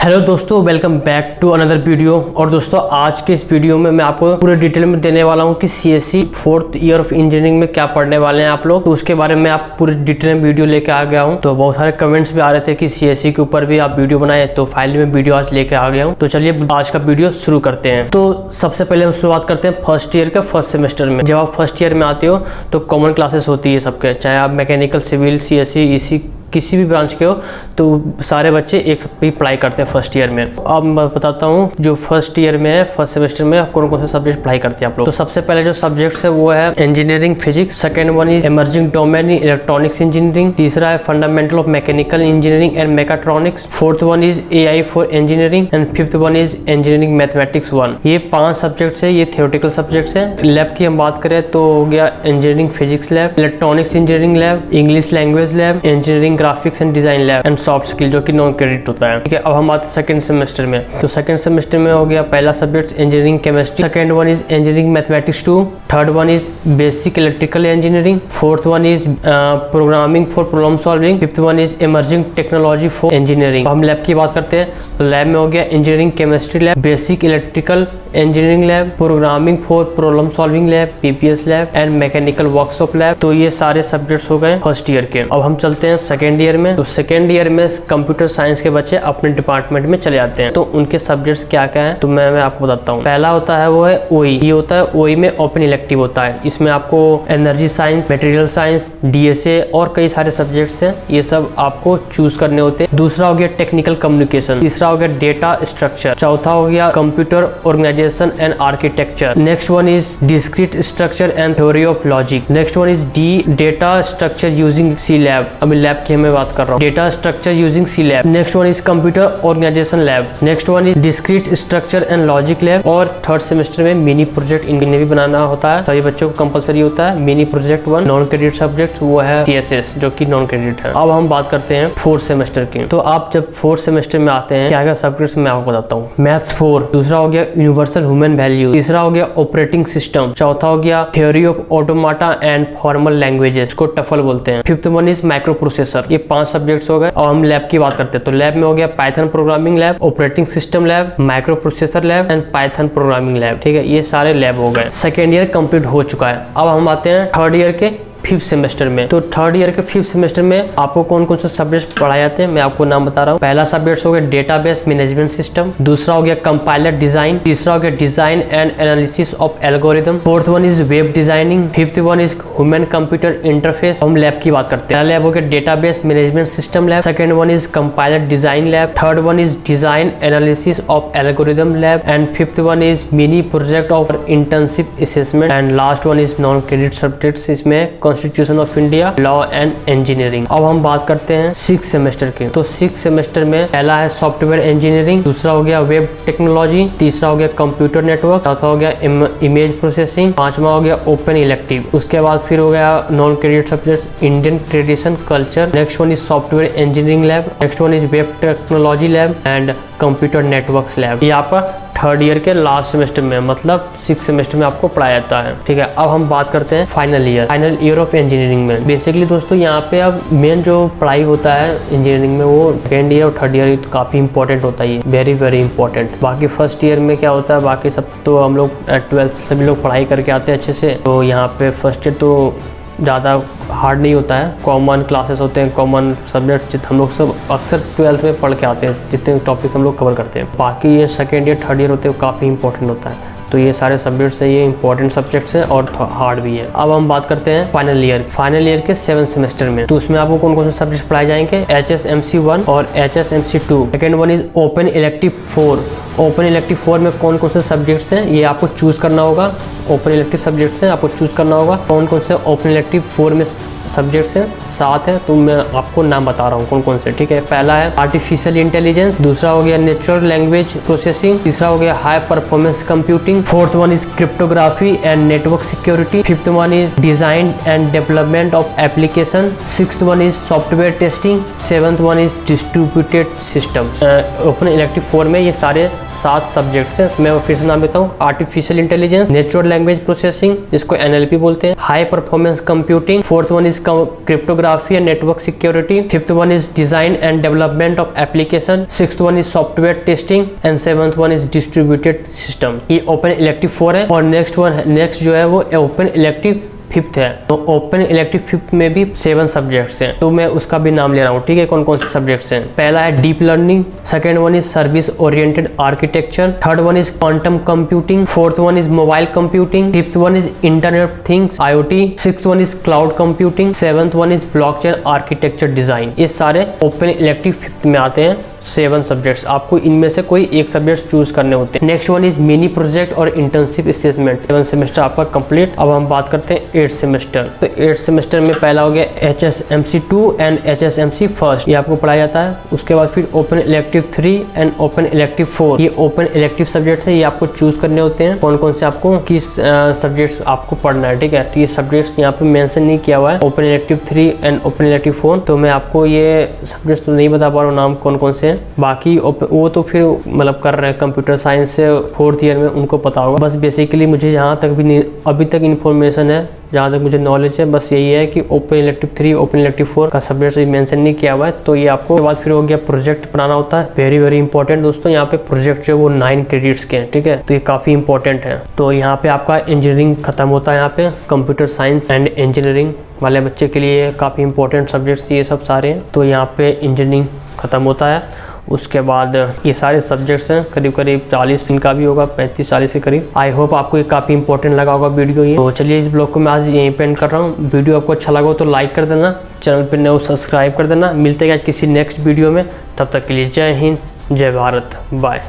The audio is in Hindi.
हेलो दोस्तों, welcome back to another video. और दोस्तों आज के इस वीडियो में मैं आपको पूरे डिटेल में देने वाला हूं कि CSC fourth year of engineering में क्या पढ़ने वाले हैं आप लोग। तो उसके बारे में आप पूरे डिटेल में वीडियो लेके आ गया हूं। तो बहुत सारे कमेंट्स भी आ रहे थे कि सीएससी के ऊपर भी आप वीडियो बनाए, तो फाइनली मैं वीडियो आज लेके आ गया हूँ। तो चलिए आज का वीडियो शुरू करते हैं। तो सबसे पहले हम शुरुआत करते हैं फर्स्ट ईयर का फर्स्ट सेमेस्टर में। जब आप फर्स्ट ईयर में आते हो तो कॉमन क्लासेस होती है सबके, चाहे आप मैकेनिकल, सिविल, सीएससी, ईसी किसी भी ब्रांच के हो, तो सारे बच्चे एक साथ भी पढ़ाई करते हैं फर्स्ट ईयर में। अब मैं बताता हूँ जो फर्स्ट ईयर में है, फर्स्ट सेमेस्टर में कौन कौन से सब्जेक्ट पढ़ाई करते हैं आप लोग। तो सबसे पहले जो सब्जेक्ट्स है वो है engineering physics, second one is emerging domain in electronics engineering, तीसरा है fundamental of mechanical engineering and mechatronics, fourth one is AI for engineering and fifth one is engineering mathematics 1। ये 5 सब्जेक्ट्स है, ये थियोरेटिकल सब्जेक्ट्स है। लैब की हम बात करें तो हो गया engineering physics lab, electronics engineering lab, English language lab, engineering graphics and design lab and soft skill जो कि नॉन क्रेडिट होता है। ठीक है, अब हम आते हैं सेकंड सेमेस्टर में। तो सेकंड सेमेस्टर में हो गया पहला subject engineering chemistry, second one is engineering mathematics 2, third one is basic electrical engineering, fourth one is programming for problem solving, fifth one is emerging technology for engineering. हम लैब की बात करते हैं तो लैब में हो गया engineering chemistry lab, basic electrical engineering lab, programming for problem solving lab, PPS lab and mechanical workshop lab. तो ये सारे सब्जेक्ट्स हो गए फर्स्ट ईयर के। अब हम चलते हैं सेकेंड ईयर में। तो सेकेंड ईयर में कंप्यूटर साइंस के बच्चे अपने डिपार्टमेंट में चले जाते हैं। तो उनके सब्जेक्ट्स क्या क्या हैं तो मैं आपको बताता हूँ। पहला होता है वो है ओई। ये होता है ओई में ओपन इलेक्टिव होता है। इसमें आपको energy science, material science, DSA और कई सारे सब्जेक्ट्स हैं, ये सब आपको चूज करने होते हैं। दूसरा हो गया टेक्निकल कम्युनिकेशन, तीसरा हो गया डेटा स्ट्रक्चर, चौथा हो गया computer organisation and architecture, next one is discrete structure and theory of logic, next one is data structure using C lab. अभी लैब की मैं बात कर रहा हूँ, data structure using C lab. Next one is computer organisation lab, next one is discrete structure and logic lab. और थर्ड सेमेस्टर में मिनी प्रोजेक्ट इन्हें भी बनाना होता है, सभी बच्चों को कंपलसरी होता है। Mini project 1 non credit subject वो है सीएसएस जो कि नॉन क्रेडिट है। अब हम बात करते हैं फोर्थ सेमेस्टर की। तो आप जब फोर्थ सेमेस्टर में आते हैं क्या क्या सब्जेक्ट्स मैं आपको बताता हूँ। मैथ्स 4, दूसरा हो गया यूनिवर्सल ह्यूमन वैल्यू, तीसरा हो गया ऑपरेटिंग सिस्टम, चौथा हो गया theory of automata and formal languages को टफल बोलते हैं, fifth one is microprocessor. ये 5 सब्जेक्ट्स हो गए। और हम लैब की बात करते हैं तो लैब में हो गया Python programming lab, operating system lab, micro processor lab and Python programming lab. ठीक है, ये सारे लैब हो गए। सेकेंड ईयर कंप्लीट हो चुका है। अब हम आते हैं थर्ड ईयर के फिफ्थ सेमेस्टर में। तो थर्ड ईयर के फिफ्थ सेमेस्टर में आपको कौन कौन से सब्जेक्ट पढ़ाए जाते हैं मैं आपको नाम बता रहा हूँ। पहला सब्जेक्ट हो गया डेटाबेस मैनेजमेंट सिस्टम, दूसरा हो गया कंपाइलर डिजाइन, तीसरा हो गया design and analysis of algorithm, fourth one is web designing, fifth one is human computer interface. हम लैब की बात करते हैं। पहला लैब हो गया database management system lab, second one is compiler design lab, third one is design analysis of algorithm lab and fifth one is mini project of internship assessment and last one is non credit subjects, इसमें constitution of India, law and engineering. अब हम बात करते हैं सिक्स सेमेस्टर की। तो सिक्स सेमेस्टर में पहला है सॉफ्टवेयर इंजीनियरिंग, दूसरा हो गया वेब टेक्नोलॉजी, तीसरा हो गया कंप्यूटर नेटवर्क, चौथा हो गया इमेज प्रोसेसिंग, पांचवा हो गया ओपन इलेक्टिव। उसके बाद फिर हो गया non credit subject Indian tradition culture, next one is software engineering lab, next one is web technology lab and computer networks lab. ये आपका थर्ड ईयर के लास्ट सेमेस्टर में मतलब सिक्स सेमेस्टर में आपको पढ़ाया जाता है। ठीक है, अब हम बात करते हैं फाइनल ईयर ऑफ इंजीनियरिंग में। बेसिकली दोस्तों यहाँ पे अब मेन जो पढ़ाई होता है इंजीनियरिंग में वो सेकेंड ईयर और थर्ड ईयर काफी इंपॉर्टेंट होता है, वेरी वेरी इंपॉर्टेंट। बाकी फर्स्ट ईयर में क्या होता है, बाकी सब तो हम लोग 12th सभी लोग पढ़ाई करके आते हैं अच्छे से। तो यहाँ पे फर्स्ट ईयर तो ज़्यादा हार्ड नहीं होता है, कॉमन क्लासेस होते हैं, कॉमन सब्जेक्ट हम लोग सब अक्सर 12th में पढ़ के आते हैं, जितने टॉपिक्स हम लोग कवर करते हैं। बाकी ये सेकेंड ईयर थर्ड ईयर होते हैं काफ़ी इंपॉर्टेंट होता है। तो ये सारे सब्जेक्ट्स है, ये इंपॉर्टेंट सब्जेक्ट्स है और हार्ड भी है। अब हम बात करते हैं फाइनल ईयर के 7th सेमेस्टर में। तो उसमें आपको कौन कौन से सब्जेक्ट पढ़ाए जाएंगे, HSMC 1 और HSMC 2। Second one is open elective 4। Open elective 4 में कौन कौन से सब्जेक्ट्स हैं ये आपको चूज करना होगा। ओपन इलेक्टिव सब्जेक्ट्स हैं, आपको चूज करना होगा कौन कौन से ओपन इलेक्टिव 4 में सब्जेक्ट्स हैं, 7 है, तो मैं आपको नाम बता रहा हूँ कौन कौन से। ठीक है, पहला है आर्टिफिशियल इंटेलिजेंस, दूसरा हो गया नेचुरल लैंग्वेज प्रोसेसिंग, तीसरा हो गया high performance computing, fourth one is cryptography and network security, fifth one is design and development of application, sixth one is software testing, seventh one is distributed system. Open elective 4 में ये सारे 7 सब्जेक्ट्स हैं। मैं वो फिर से नाम लेता हूँ। Artificial intelligence, natural language processing जिसको NLP बोलते हैं, high performance computing, 4th one is cryptography and network security, 5th one is design and development of application, 6th one is software testing and 7th one is distributed system. ये ओपन इलेक्टिव 4 है। और नेक्स्ट जो है वो ओपन इलेक्टिव 5th है। तो ओपन इलेक्टिव 5th में भी 7 सब्जेक्ट्स हैं, तो मैं उसका भी नाम ले रहा हूँ, ठीक है। कौन कौन से सब्जेक्ट्स हैं? पहला है deep learning, second one is service oriented architecture, third one is quantum computing, 4th one is mobile computing, 5th one is internet of things IoT, 6th one is cloud computing, 7th one is blockchain architecture design. ये सारे ओपन इलेक्टिव 5th में आते हैं। 7 सब्जेक्ट्स, आपको इनमें से कोई एक सब्जेक्ट चूज करने होते हैं। Next one is mini project और इंटर्नशिप असेसमेंट। 7 सेमेस्टर आपका कंप्लीट। अब हम बात करते हैं 8th सेमेस्टर। तो 8th सेमेस्टर में पहला हो गया HSMC 2 एंड HSMC फर्स्ट, ये आपको पढ़ाया जाता है। उसके बाद फिर open elective 3 and open elective 4, ये ओपन इलेक्टिव सब्जेक्ट्स है। ये आपको चूज करने होते हैं कौन कौन से आपको किस सब्जेक्ट आपको पढ़ना है, ठीक है। तो ये सब्जेक्ट्स यहाँ पे मेंशन नहीं किया हुआ है, open elective 3 and open elective 4। तो मैं आपको ये सब्जेक्ट्स तो नहीं बता पा रहा हूँ नाम कौन कौन से हैं। बाकी वो तो फिर मतलब कर रहे हैं कंप्यूटर साइंस से 4th ईयर में, उनको पता होगा। बस बेसिकली मुझे जहाँ तक भी अभी तक इन्फॉर्मेशन है, जहाँ तक मुझे नॉलेज है, बस यही है कि ओपन इलेक्टिव 3 ओपन इलेक्टिव 4 का सब्जेक्ट मेंशन नहीं किया हुआ है। तो ये आपको बाद फिर हो गया प्रोजेक्ट बनाना होता है। वेरी वेरी इंपॉर्टेंट दोस्तों, यहाँ पे प्रोजेक्ट जो है वो 9 क्रेडिट्स के हैं, ठीक है। तो ये काफ़ी इंपॉर्टेंट है। तो यहाँ पे आपका इंजीनियरिंग खत्म होता है। यहाँ पे कंप्यूटर साइंस एंड इंजीनियरिंग वाले बच्चे के लिए काफ़ी इंपॉर्टेंट सब्जेक्ट्स ये सब सारे हैं। तो यहाँ पे इंजीनियरिंग खत्म होता है। उसके बाद ये सारे सब्जेक्ट्स हैं, करीब 40 इनका भी होगा, 35-40 के करीब। आई होप आपको ये काफ़ी इंपॉर्टेंट लगा होगा वीडियो ये। तो चलिए इस ब्लॉग को मैं आज यहीं पे एंड कर रहा हूँ। वीडियो आपको अच्छा लगा हो तो लाइक कर देना, चैनल पर नए हो सब्सक्राइब कर देना। मिलते हैं आज किसी नेक्स्ट वीडियो में, तब तक के लिए जय हिंद, जय भारत, बाय।